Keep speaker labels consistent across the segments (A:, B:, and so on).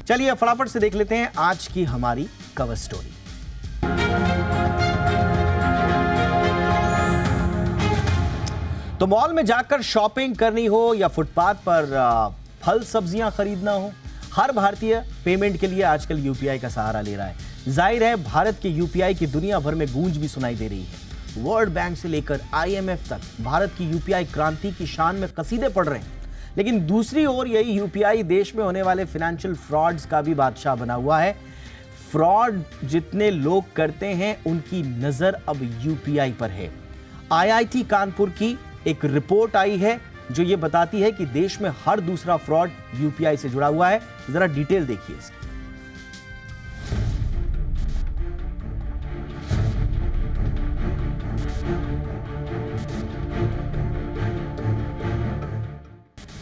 A: चलिए फटाफट से देख लेते हैं आज की हमारी कवर स्टोरी। तो मॉल में जाकर शॉपिंग करनी हो या फुटपाथ पर फल सब्जियां खरीदना हो, हर भारतीय पेमेंट के लिए आजकल यूपीआई का सहारा ले रहा है। जाहिर है भारत के यूपीआई की दुनिया भर में गूंज भी सुनाई दे रही है। वर्ल्ड बैंक से लेकर आईएमएफ तक भारत की यूपीआई क्रांति की शान में कसीदे पड़ रहे हैं। लेकिन दूसरी ओर यही यूपीआई देश में होने वाले फाइनेंशियल फ्रॉड्स का भी बादशाह बना हुआ है। फ्रॉड जितने लोग करते हैं उनकी नजर अब यूपीआई पर है। आईआईटी कानपुर की एक रिपोर्ट आई है जो ये बताती है कि देश में हर दूसरा फ्रॉड यूपीआई से जुड़ा हुआ है। जरा डिटेल देखिए इसकी।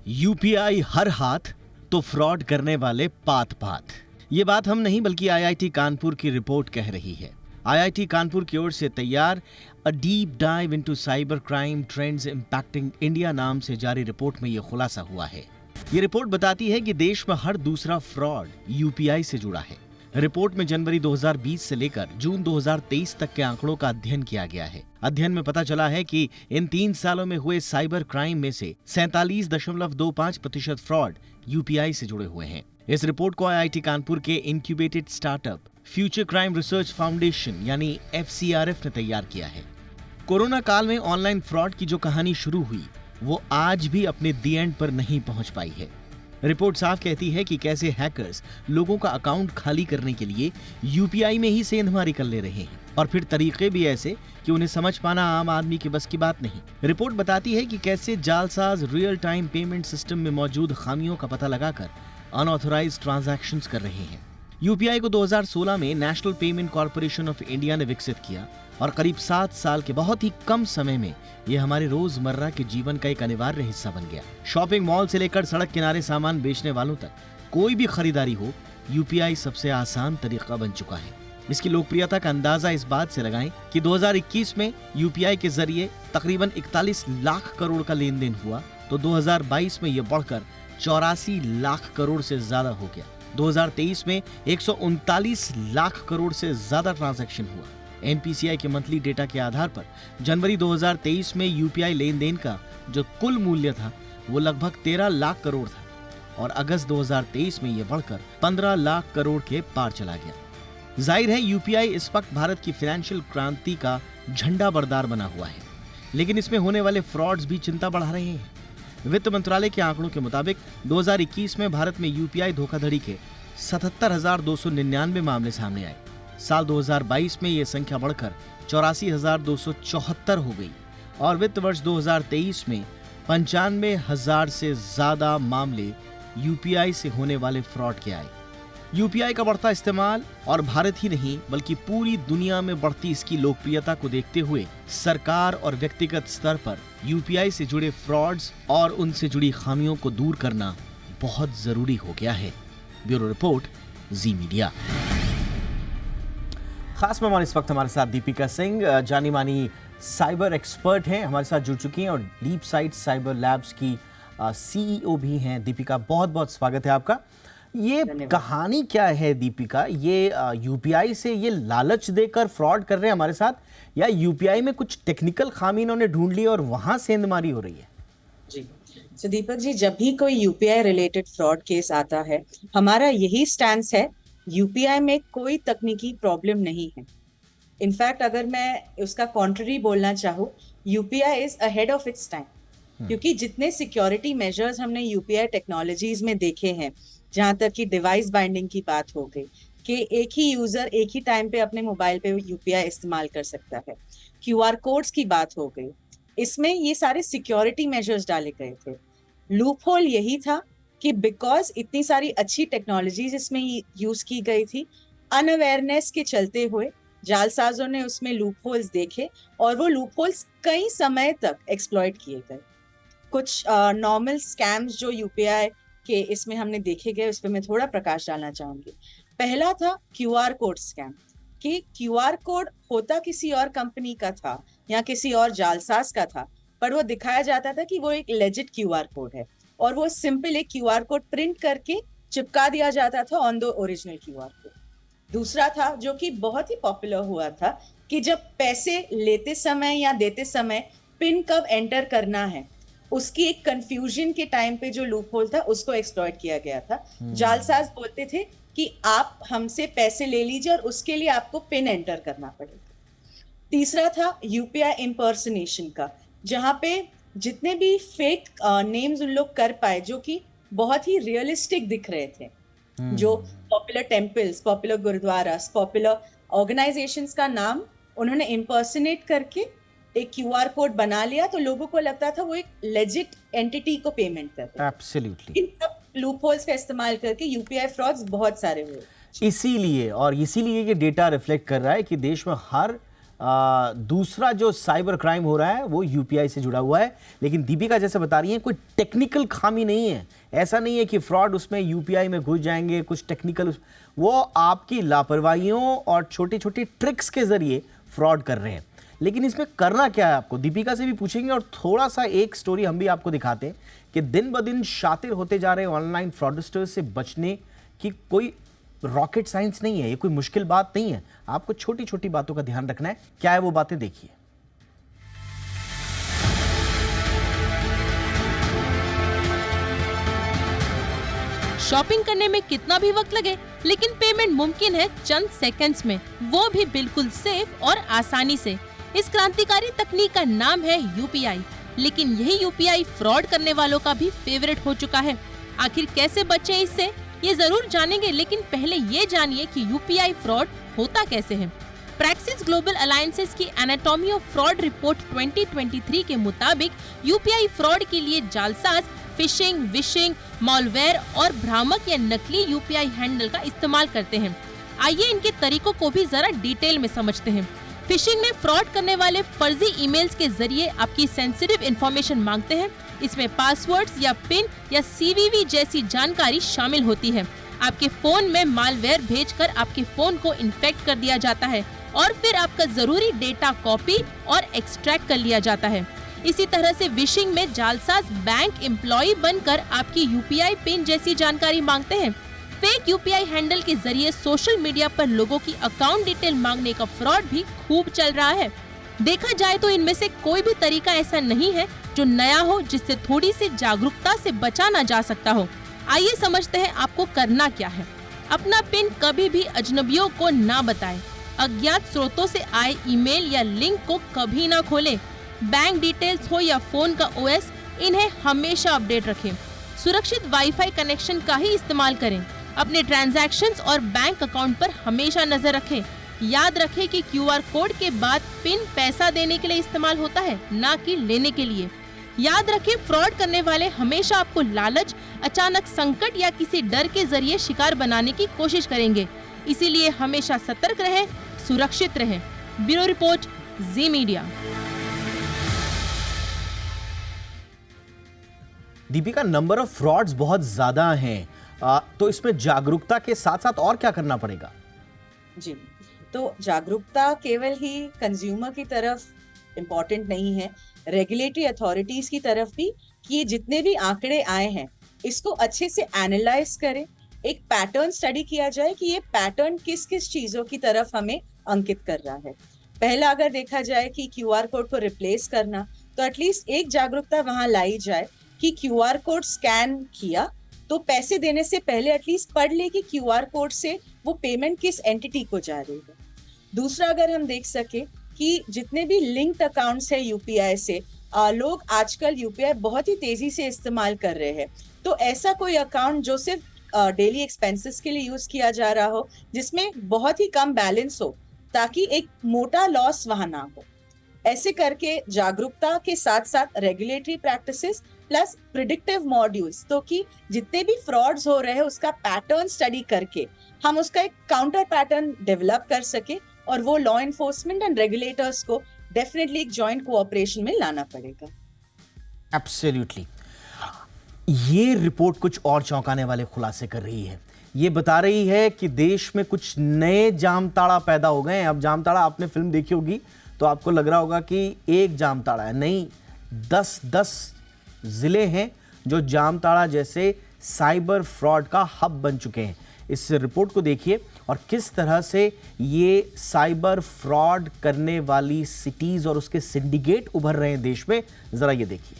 A: यूपीआई हर हाथ तो फ्रॉड करने वाले पात पात। ये बात हम नहीं बल्कि आईआईटी कानपुर की रिपोर्ट कह रही है। आईआईटी कानपुर की ओर से तैयार a deep dive into cyber crime trends impacting India नाम से जारी रिपोर्ट में यह खुलासा हुआ है। ये रिपोर्ट बताती है कि देश में हर दूसरा फ्रॉड यूपीआई से जुड़ा है। रिपोर्ट में जनवरी 2020 से लेकर जून 2023 तक के आंकड़ों का अध्ययन किया गया है। अध्ययन में पता चला है कि इन 3 सालों में हुए साइबर क्राइम में से 47.25% फ्रॉड यूपीआई से जुड़े हुए हैं। इस रिपोर्ट को आईआईटी कानपुर के incubated startup future crime research foundation यानी एफसीआरएफ ने तैयार किया है। कोरोना काल में ऑनलाइन फ्रॉड की जो कहानी शुरू हुई वो आज भी अपने दी एंड पर नहीं पहुंच पाई है। रिपोर्ट साफ कहती है कि कैसे हैकर्स लोगों का अकाउंट खाली करने के लिए यूपीआई में ही सेंधमारी कर ले रहे हैं और फिर तरीके भी ऐसे कि उन्हें समझ पाना आम आदमी के बस की बात नहीं। रिपोर्ट बताती है कि कैसे जालसाज रियल टाइम पेमेंट सिस्टम में मौजूद खामियों का पता लगाकर अनऑथराइज्ड ट्रांजैक्शंस कर रहे हैं। यूपीआई को 2016 में national payment corporation of India ने विकसित किया और करीब 7 साल के बहुत ही कम समय में यह हमारे रोजमर्रा के जीवन का एक अनिवार्य हिस्सा बन गया। शॉपिंग मॉल से लेकर सड़क किनारे सामान बेचने वालों तक कोई भी खरीदारी हो, यूपीआई सबसे आसान तरीका बन चुका है। इसकी लोकप्रियता का अंदाजा इस बात से लगाएं कि 2021 में यूपीआई के जरिए तकरीबन 41 लाख करोड़ का लेन देन हुआ तो 2022 में यह बढ़कर 84 लाख करोड़ से ज्यादा हो गया। 2023 में 139 लाख करोड़ से ज्यादा ट्रांजैक्शन हुआ। एनपीसीआई के मंथली डेटा के आधार पर जनवरी 2023 में यूपीआई लेन देन का जो कुल मूल्य था वो लगभग 13 लाख करोड़ था और अगस्त 2023 में यह बढ़कर 15 लाख करोड़ के पार चला गया। जाहिर है यूपीआई इस वक्त भारत की फाइनेंशियल क्रांति का झंडा बरदार बना हुआ है, लेकिन इसमें होने वाले फ्रॉड्स भी चिंता बढ़ा रहे हैं। वित्त मंत्रालय के आंकड़ों के मुताबिक 2021 में भारत में यूपीआई धोखाधड़ी के 77,299 मामले सामने आए। साल 2022 में यह संख्या बढ़कर 84,274 हो गई और वित्त वर्ष 2023 में 95,000 से ज्यादा मामले यूपीआई से होने वाले फ्रॉड के आए। यूपीआई का बढ़ता इस्तेमाल और भारत ही नहीं बल्कि पूरी दुनिया में बढ़ती इसकी लोकप्रियता को देखते हुए सरकार और व्यक्तिगत स्तर पर यूपीआई से जुड़े फ्रॉड्स और उनसे जुड़ी खामियों को दूर करना बहुत जरूरी हो गया है। Bureau report, Zee media. खास मेहमान इस वक्त हमारे साथ दीपिका सिंह, जानी मानी साइबर एक्सपर्ट हैं, हमारे साथ जुड़ चुकी हैं और डीप साइट साइबर लैब्स की सीईओ भी हैं। दीपिका, बहुत बहुत स्वागत है आपका। ये कहानी क्या है दीपिका? ये यूपीआई से ये लालच देकर फ्रॉड कर रहे हैं हमारे साथ, या यूपीआई में कुछ टेक्निकल खामी इन्होंने ढूंढ ली और वहां सेंधमारी हो रही है?
B: जी, तो दीपक जी, जब भी कोई यूपीआई रिलेटेड फ्रॉड केस आता है, हमारा यही स्टैंस है, यूपीआई में कोई तकनीकी प्रॉब्लम नहीं है। इनफैक्ट अगर मैं उसका कॉन्ट्ररी बोलना चाहूँ, UPI is ahead of its time, क्योंकि जितने सिक्योरिटी मेजर्स हमने यूपीआई टेक्नोलॉजीज में देखे हैं, जहां तक कि डिवाइस बाइंडिंग की बात हो गई कि एक ही यूजर एक ही टाइम पे अपने मोबाइल पे यूपीआई इस्तेमाल कर सकता है, क्यूआर कोड्स की बात हो गई, इसमें ये सारे सिक्योरिटी मेजर्स डाले गए थे। लूप होल यही था कि बिकॉज इतनी सारी अच्छी टेक्नोलॉजीज इसमें यूज की गई थी, अनअवेयरनेस के चलते हुए जालसाजों ने उसमें लूप होल्स देखे और वो लूप होल्स कई समय तक एक्सप्लॉइट किए गए। कुछ नॉर्मल स्कैम्स जो यूपीआई के इसमें हमने देखे गए, उस पर मैं थोड़ा प्रकाश डालना चाहूंगी। पहला था क्यूआर कोड स्कैम, कि क्यूआर कोड होता किसी और कंपनी का था या किसी और जालसाज का था, पर वो दिखाया जाता था कि वो एक लेजिट क्यूआर कोड है और वो सिंपल एक क्यूआर कोड प्रिंट करके चिपका दिया जाता था on the original QR code. दूसरा था जो कि बहुत ही पॉपुलर हुआ था कि जब पैसे लेते समय या देते समय पिन कब एंटर करना है, उसकी एक कंफ्यूजन के टाइम पे जो लूप होल था उसको एक्सप्लॉइट किया गया था। जालसाज बोलते थे कि आप हमसे पैसे ले लीजिए और उसके लिए आपको पिन एंटर करना पड़ेगा। तीसरा था यूपीआई इम्पर्सनेशन का, जहां पे जितने भी फेक नेम्स उन लोग कर पाए जो कि बहुत ही रियलिस्टिक दिख रहे थे, जो popular temples, popular gurdwaras, popular organisations का नाम उन्होंने इम्पर्सनेट करके एक क्यूआर कोड बना लिया, तो लोगों को लगता था वो एक लेजिट एंटिटी को पेमेंट कर रहे हैं।
A: एब्सोल्युटली।
B: इन सब लूपहोल्स का इस्तेमाल करके यूपीआई फ्रॉड्स बहुत सारे हुए।
A: इसीलिए ये डेटा रिफ्लेक्ट कर रहा है कि देश में हर दूसरा जो साइबर क्राइम हो रहा है वो यूपीआई से जुड़ा हुआ है। लेकिन दीपिका जैसे बता रही हैं, कोई टेक्निकल खामी नहीं है। ऐसा नहीं है कि फ्रॉड उसमें यूपीआई में घुस जाएंगे, कुछ टेक्निकल, वो आपकी लापरवाहियों और छोटी छोटी ट्रिक्स के जरिए फ्रॉड कर रहे हैं। लेकिन इसमें करना क्या है आपको, दीपिका से भी पूछेंगे। और थोड़ा सा एक स्टोरी हम भी आपको दिखाते हैं कि दिन ब दिन शातिर होते जा रहे ऑनलाइन फ्रॉडस्टर्स से बचने की कोई रॉकेट साइंस नहीं है, ये कोई मुश्किल बात नहीं है। आपको छोटी छोटी बातों का ध्यान रखना है। क्या है वो बातें, देखिए।
C: शॉपिंग करने में कितना भी वक्त लगे, लेकिन पेमेंट मुमकिन है चंद सेकंड्स में, वो भी बिल्कुल सेफ और आसानी से। इस क्रांतिकारी तकनीक का नाम है यूपीआई। लेकिन यही यूपीआई फ्रॉड करने वालों का भी फेवरेट हो चुका है। आखिर कैसे बचें इससे, ये जरूर जानेंगे, लेकिन पहले ये जानिए कि यूपीआई फ्रॉड होता कैसे है। प्रैक्सिस ग्लोबल अलायंसेस की एनाटॉमी ऑफ फ्रॉड रिपोर्ट 2023 के मुताबिक यूपीआई फ्रॉड के लिए जालसाज फिशिंग, विशिंग, मॉलवेयर और भ्रामक या नकली यूपीआई हैंडल का इस्तेमाल करते हैं। आइए इनके तरीकों को भी जरा डिटेल में समझते हैं। फिशिंग में फ्रॉड करने वाले फर्जी ईमेल्स के जरिए आपकी सेंसिटिव इंफॉर्मेशन मांगते हैं। इसमें पासवर्ड्स या पिन या सीवीवी जैसी जानकारी शामिल होती है। आपके फोन में मालवेयर भेजकर आपके फोन को इन्फेक्ट कर दिया जाता है और फिर आपका जरूरी डेटा कॉपी और एक्सट्रैक्ट कर लिया जाता है। इसी तरह से विशिंग में जालसाज बैंक एम्प्लॉय बनकर आपकी यूपीआई पिन जैसी जानकारी मांगते हैं। फेक यूपीआई हैंडल के जरिए सोशल मीडिया पर लोगों की अकाउंट डिटेल मांगने का फ्रॉड भी खूब चल रहा है। देखा जाए तो इनमें से कोई भी तरीका ऐसा नहीं है जो नया हो, जिससे थोड़ी सी जागरूकता से बचा ना जा सकता हो। आइए समझते हैं आपको करना क्या है। अपना पिन कभी भी अजनबियों को ना बताएं। अज्ञात स्रोतों से आए ईमेल या लिंक को कभी ना खोलें। बैंक डिटेल्स हो या फोन का ओएस, इन्हें हमेशा अपडेट रखें। सुरक्षित वाईफाई कनेक्शन का ही इस्तेमाल करें। अपने ट्रांजैक्शंस और बैंक अकाउंट पर हमेशा नजर रखें। याद रखें कि क्यूआर कोड के बाद पिन पैसा देने के लिए इस्तेमाल होता है, ना कि लेने के लिए। याद रखें, फ्रॉड करने वाले हमेशा आपको लालच, अचानक संकट या किसी डर के जरिए शिकार बनाने की कोशिश करेंगे। इसीलिए हमेशा सतर्क रहें, सुरक्षित रहें। Bureau report, Zee Media.
A: Deepika, number of frauds बहुत ज्यादा हैं, तो इसमें जागरूकता के साथ साथ और क्या करना पड़ेगा?
B: जी, तो जागरूकता केवल ही कंज्यूमर की तरफ इम्पोर्टेंट नहीं है, रेगुलेटरी अथॉरिटीज की तरफ भी, कि ये जितने भी आंकड़े आए हैं इसको अच्छे से एनालाइज करें, एक पैटर्न स्टडी किया जाए कि ये पैटर्न किस किस चीजों की तरफ हमें अंकित कर रहा है। पहला अगर देखा जाए कि क्यूआर कोड को रिप्लेस करना, तो एटलीस्ट एक जागरूकता वहां लाई जाए कि क्यूआर कोड स्कैन किया तो पैसे देने से पहले एटलीस्ट पढ़ ले कि क्यूआर कोड से वो पेमेंट किस एंटिटी को जा रही है। दूसरा, अगर हम देख सके कि जितने भी लिंक्ड अकाउंट्स है यूपीआई से, लोग आजकल यूपीआई बहुत ही तेजी से इस्तेमाल कर रहे हैं, तो ऐसा कोई अकाउंट जो सिर्फ डेली एक्सपेंसेस के लिए यूज किया जा रहा हो, जिसमें बहुत ही कम बैलेंस हो, ताकि एक मोटा लॉस वहां ना हो। ऐसे करके जागरूकता के साथ साथ regulatory practices plus predictive modules, तो कि जितने भी फ्रॉड्स हो रहे हैं उसका पैटर्न स्टडी करके हम उसका एक काउंटर पैटर्न डेवलप कर सके, और वो लॉ एनफोर्समेंट एंड रेगुलेटर्स को डेफिनेटली एक जॉइंट कोऑपरेशन में लाना पड़ेगा।
A: एब्सोल्युटली। ये रिपोर्ट कुछ और चौंकाने वाले खुलासे कर रही है। ये बता रही है कि देश में कुछ नए जामताड़ा पैदा हो गए हैं। अब जामताड़ा, आपने फिल्म देखी होगी तो आपको लग रहा होगा कि एक जामताड़ा है, नहीं, 10 जिले हैं जो जामताड़ा जैसे साइबर फ्रॉड का हब बन चुके हैं। इस रिपोर्ट को देखिए और किस तरह से ये साइबर फ्रॉड करने वाली सिटीज और उसके सिंडिकेट उभर रहे हैं देश में, जरा ये देखिए।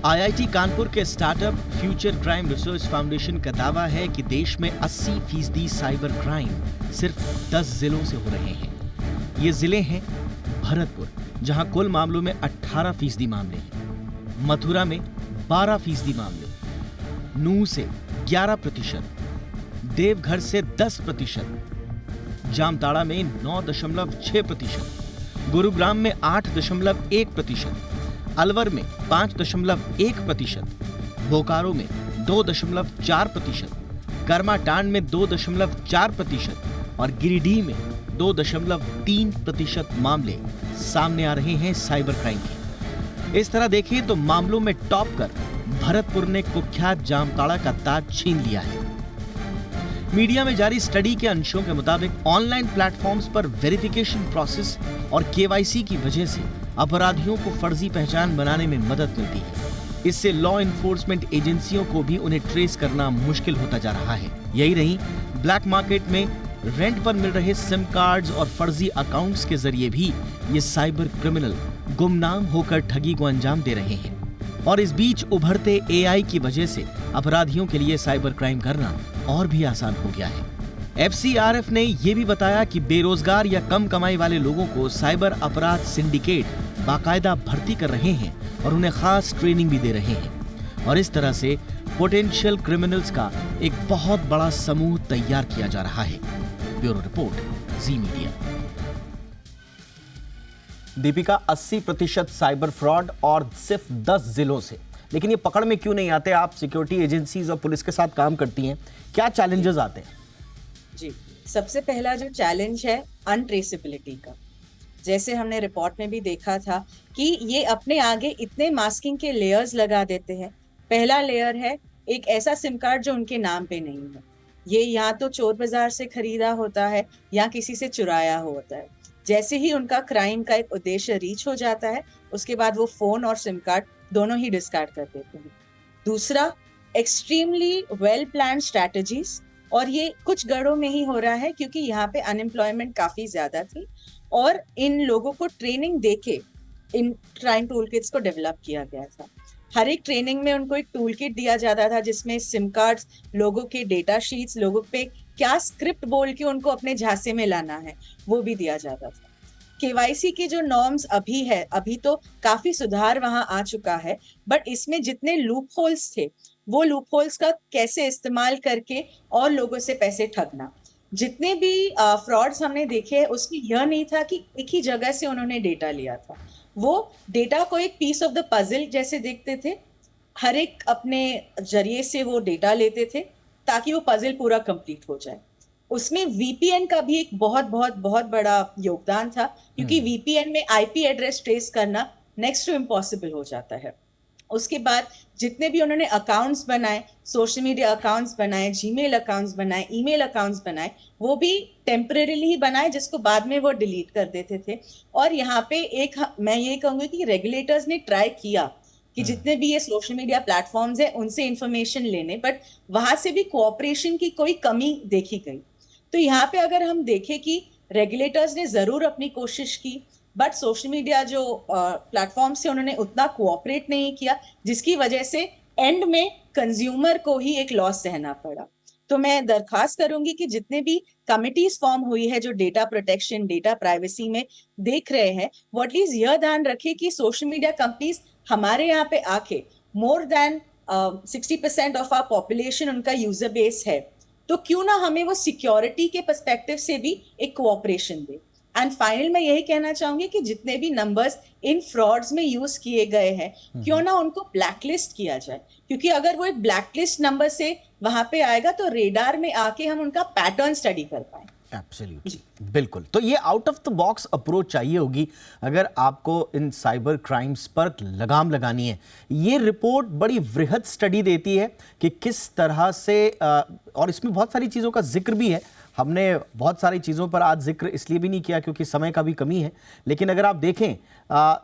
A: आईआईटी कानपुर के startup future crime research foundation का दावा है कि देश में 80% साइबर क्राइम सिर्फ 10 जिलों से हो रहे हैं। ये जिले हैं भरतपुर, जहां कुल मामलों में 18% मामले हैं, मथुरा में 12% मामले, नूह से 11%, देवघर से 10%, जामताड़ा में 9.6%, गुरुग्राम में 8.1%, अलवर में 5.1%, बोकारो में 2.4%, करमाटांड में 2.4% और गिरिडीह में 2.3% मामले सामने आ रहे हैं साइबर क्राइम के। इस तरह देखिए तो मामलों में टॉप कर भरतपुर ने कुख्यात जामताड़ा का ताज छीन लिया है। मीडिया में जारी स्टडी के अंशों के मुताबिक ऑनलाइन प्लेटफॉर्म्स पर वेरिफिकेशन प्रोसेस और केवाईसी की वजह से अपराधियों को फर्जी पहचान बनाने में मदद मिलती है। इससे लॉ इन्फोर्समेंट एजेंसियों को भी उन्हें ट्रेस करना मुश्किल होता जा रहा है। यही नहीं, ब्लैक मार्केट में रेंट पर मिल रहे सिम कार्ड्स और फर्जी अकाउंट्स के जरिए भी ये साइबर क्रिमिनल गुमनाम होकर ठगी को अंजाम दे रहे हैं। और इस बीच उभरते एआई की वजह से अपराधियों के लिए साइबर क्राइम करना और भी आसान हो गया है। एफसीआरएफ ने यह भी बताया कि बेरोजगार या कम कमाई वाले लोगों को साइबर अपराध सिंडिकेट बाकायदा भर्ती कर रहे हैं और उन्हें खास ट्रेनिंग भी दे रहे हैं। और इस तरह से पोटेंशियल क्रिमिनल्स का एक बहुत बड़ा समूह तैयार किया जा रहा है। Bureau report, Zee Media. Deepika, 80% cyber fraud और सिर्फ 10 जिलों से, लेकिन ये पकड़ में क्यों नहीं आते? आप सिक्योरिटी एजेंसीज और पुलिस के साथ काम करती हैं, क्या चैलेंजेस आते हैं?
B: जी, सबसे पहला जो चैलेंज है अनट्रेसेबिलिटी का। जैसे हमने रिपोर्ट में भी देखा था कि ये अपने आगे इतने मास्किंग के लेयर्स लगा देते हैं। पहला लेयर है एक ऐसा सिम कार्ड जो उनके नाम पे नहीं है। ये या तो चोर बाजार से खरीदा होता है या किसी से चुराया होता है। जैसे ही उनका क्राइम का एक उद्देश्य रीच हो जाता है, उसके बाद वो फोन और सिम कार्ड दोनों ही डिस्कार्ड कर देते हैं। दूसरा, एक्सट्रीमली वेल प्लान स्ट्रैटेजीज, और ये कुछ गढ़ों में ही हो रहा है क्योंकि यहाँ पे अनएम्प्लॉयमेंट काफी ज्यादा थी और इन लोगों को ट्रेनिंग देके इन क्राइम टूल किट्स को डेवलप किया गया था। हर एक ट्रेनिंग में उनको एक टूल किट दिया जाता था जिसमें सिम कार्ड्स, लोगों के डेटा शीट्स, लोगों पे क्या स्क्रिप्ट बोल के उनको अपने झांसे में लाना है, वो भी दिया जाता था। केवाईसी के जो नॉर्म्स अभी है, अभी तो काफी सुधार वहां आ चुका है, बट इसमें जितने लूप होल्स थे, वो लूप होल्स का कैसे इस्तेमाल करके और लोगों से पैसे ठगना। जितने भी फ्रॉड्स हमने देखे, उसमें यह नहीं था कि एक ही जगह से उन्होंने डेटा लिया था। वो डेटा को एक पीस ऑफ द पजल जैसे देखते थे, हर एक अपने जरिए से वो डेटा लेते थे ताकि वो पजल पूरा कंप्लीट हो जाए। उसमें वीपीएन का भी एक बहुत बहुत बहुत बड़ा योगदान था, क्योंकि वीपीएन में आईपी एड्रेस ट्रेस करना नेक्स्ट टू इम्पॉसिबल हो जाता है। उसके बाद जितने भी उन्होंने अकाउंट्स बनाए, सोशल मीडिया अकाउंट्स बनाए, जीमेल अकाउंट्स बनाए, ईमेल अकाउंट्स बनाए, वो भी टेम्परेरीली ही बनाए जिसको बाद में वो डिलीट कर देते थे। और यहाँ पे एक मैं ये कहूँगी कि रेगुलेटर्स ने ट्राई किया कि जितने भी ये सोशल मीडिया प्लेटफॉर्म्स हैं उनसे इंफॉर्मेशन लेने, बट वहां से भी कोऑपरेशन की कोई कमी देखी गई। तो यहाँ पे अगर हम देखें कि रेगुलेटर्स ने जरूर अपनी कोशिश की, बट सोशल मीडिया जो प्लेटफॉर्म से उन्होंने उतना कोऑपरेट नहीं किया, जिसकी वजह से एंड में कंज्यूमर को ही एक लॉस सहना पड़ा। तो मैं दरखास्त करूंगी कि जितने भी कमिटीज फॉर्म हुई है जो डेटा प्रोटेक्शन, डेटा प्राइवेसी में देख रहे हैं, वो एटलीस्ट यह ध्यान रखे कि सोशल मीडिया कंपनीज हमारे यहाँ पे आके more than 60% of our population उनका यूजर बेस है, तो क्यों ना हमें वो सिक्योरिटी के पर्सपेक्टिव से भी एक कोऑपरेशन दे। एंड फाइनल मैं यही कहना चाहूंगी कि जितने भी नंबर्स इन फ्रॉड्स में यूज किए गए हैं, क्यों ना उनको ब्लैकलिस्ट किया जाए, क्योंकि अगर वो एक ब्लैकलिस्ट नंबर से वहां पे आएगा तो रेडार में आके हम उनका पैटर्न स्टडी कर पाए।
A: एब्सोल्युटली, बिल्कुल। तो ये out of the box approach चाहिए होगी अगर आपको इन साइबर क्राइम्स पर लगाम लगानी है। ये रिपोर्ट बड़ी वृहद स्टडी देती है कि किस तरह से और इसमें बहुत सारी चीज़ों का जिक्र भी है। हमने बहुत सारी चीज़ों पर आज जिक्र इसलिए भी नहीं किया क्योंकि समय का भी कमी है, लेकिन अगर आप देखें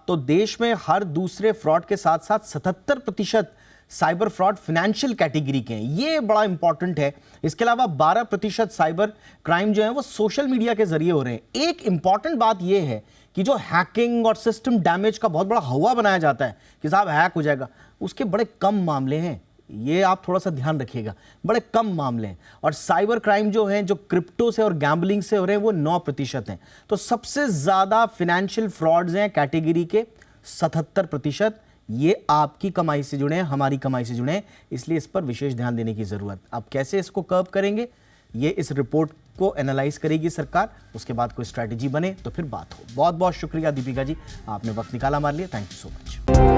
A: तो देश में हर दूसरे फ्रॉड के साथ साथ 77% साइबर फ्रॉड फाइनेंशियल कैटेगरी के हैं, ये बड़ा इंपॉर्टेंट है। इसके अलावा 12% साइबर क्राइम जो है वो सोशल मीडिया के जरिए हो रहे हैं। एक इंपॉर्टेंट बात ये है कि जो हैकिंग और सिस्टम डैमेज का बहुत बड़ा हवा बनाया जाता है कि साहब हैक हो जाएगा, उसके बड़े कम मामले हैं। ये आप थोड़ा सा ध्यान रखिएगा, बड़े कम मामले हैं। और साइबर क्राइम जो है, जो क्रिप्टो से और गैम्बलिंग से हो रहे हैं, वो 9% हैं। तो सबसे ज्यादा फाइनेंशियल फ्रॉड्स हैं कैटेगरी के 77%। ये आपकी कमाई से जुड़े हैं, हमारी कमाई से जुड़े हैं, इसलिए इस पर विशेष ध्यान देने की जरूरत। अब कैसे इसको कर्व करेंगे, ये इस रिपोर्ट को एनालाइज करेगी सरकार, उसके बाद कोई स्ट्रैटेजी बने तो फिर बात हो। बहुत बहुत शुक्रिया दीपिका जी, आपने वक्त निकाला हमारे लिए। Thank you so much.